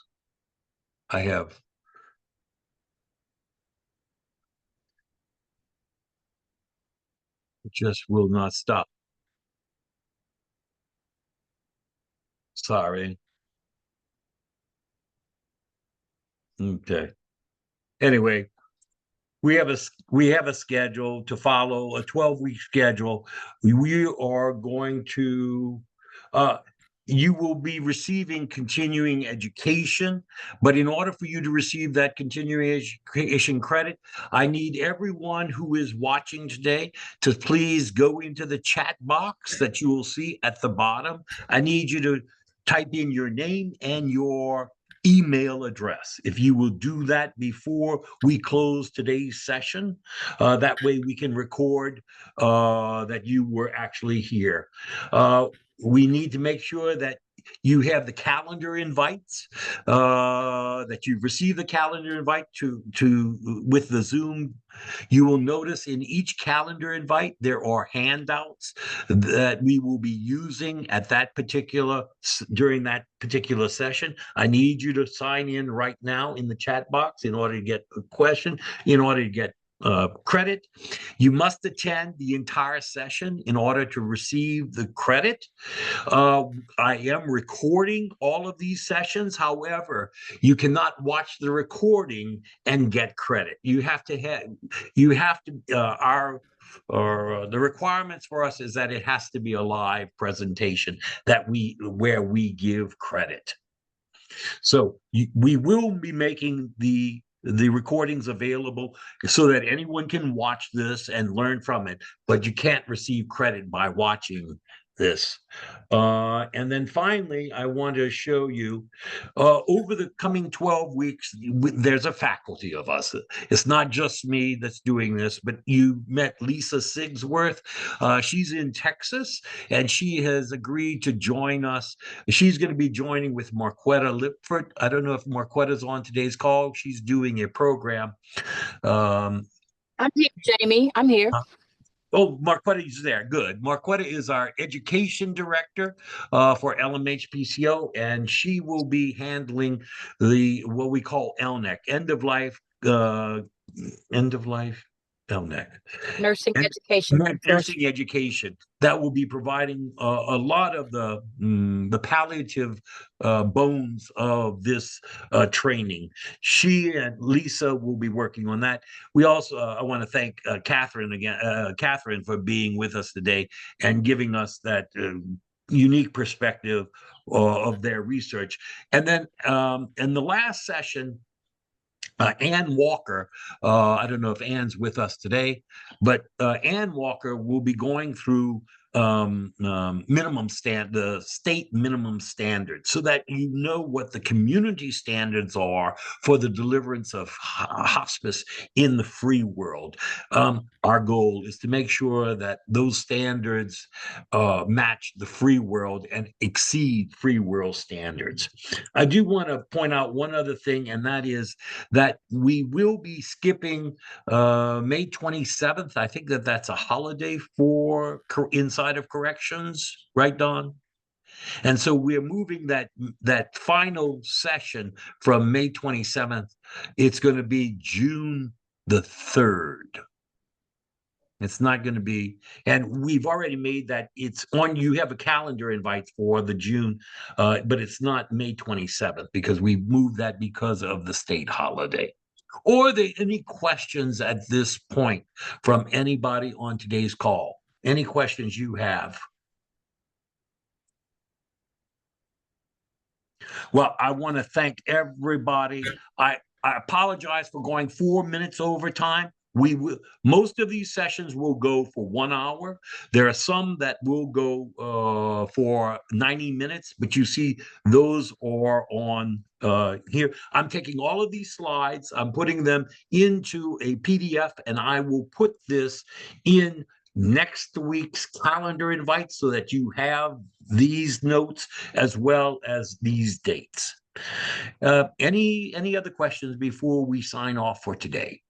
I have. It just will not stop. Sorry. Okay. Anyway, we have a schedule to follow, a 12-week schedule. We are going to you will be receiving continuing education, but in order for you to receive that continuing education credit, I need everyone who is watching today to please go into the chat box that you will see at the bottom. I need you to type in your name and your email address. If you will do that before we close today's session, that way we can record that you were actually here. We need to make sure that you have the calendar invites, that you've received the calendar invite to with the Zoom. You will notice in each calendar invite there are handouts that we will be using at that during that particular session. I need you to sign in right now in the chat box in order to get a question, in order to get credit. You must attend the entire session in order to receive the credit. I am recording all of these sessions. However, you cannot watch the recording and get credit. The requirements for us is that it has to be a live presentation where we give credit. So we will be making the recordings available so that anyone can watch this and learn from it, but you can't receive credit by watching this. And then finally, I want to show you over the coming 12 weeks, there's a faculty of us. It's not just me that's doing this, but you met Lisa Sigsworth. She's in Texas, and she has agreed to join us. She's going to be joining with Marquetta Lipford. I don't know if Marquetta's on today's call. She's doing a program. I'm here, Jamie. I'm here. Oh, Marquetta is there. Good. Marquetta is our education director for LMHPCO, and she will be handling what we call LNEC, end of life LNEC. Nursing education. Nursing education. That will be providing a lot of the palliative bones of this training. She and Lisa will be working on that. We also, I want to thank Catherine for being with us today and giving us that unique perspective of their research. And then in the last session, Ann Walker, I don't know if Ann's with us today, but Ann Walker will be going through the state minimum standards so that you know what the community standards are for the deliverance of hospice in the free world. Our goal is to make sure that those standards match the free world and exceed free world standards. I do want to point out one other thing, and that is that we will be skipping May 27th. I think that's a holiday for inside of corrections, right, Don? And so we're moving that final session from May 27th. It's going to be June the 3rd. It's not going to be, and we've already made that. It's on. You have a calendar invite for the June, but it's not May 27th because we moved that because of the state holiday. Or any questions at this point from anybody on today's call? Any questions you have? Well, I want to thank everybody. I apologize for going 4 minutes over time. Most of these sessions will go for 1 hour. There are some that will go for 90 minutes, but you see those are on here. I'm taking all of these slides, I'm putting them into a PDF, and I will put this in next week's calendar invite so that you have these notes as well as these dates. Any other questions before we sign off for today?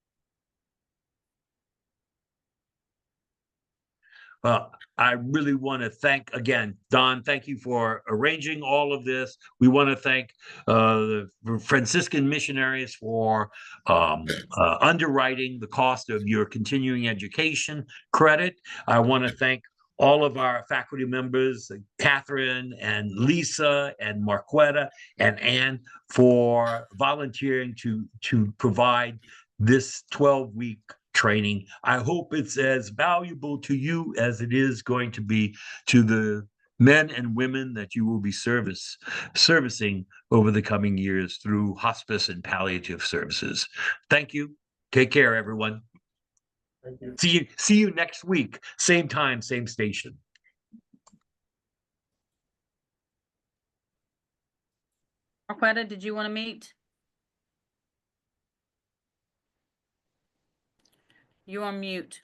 I really want to thank again, Don. Thank you for arranging all of this. We want to thank the Franciscan missionaries for underwriting the cost of your continuing education credit. I want to thank all of our faculty members, Catherine and Lisa and Marquetta and Ann, for volunteering to provide this 12-week training. I hope it's as valuable to you as it is going to be to the men and women that you will be servicing over the coming years through hospice and palliative services. Thank you. Take care, everyone. Thank you. See you next week. Same time, same station. Marquetta, did you want to meet? You're on mute.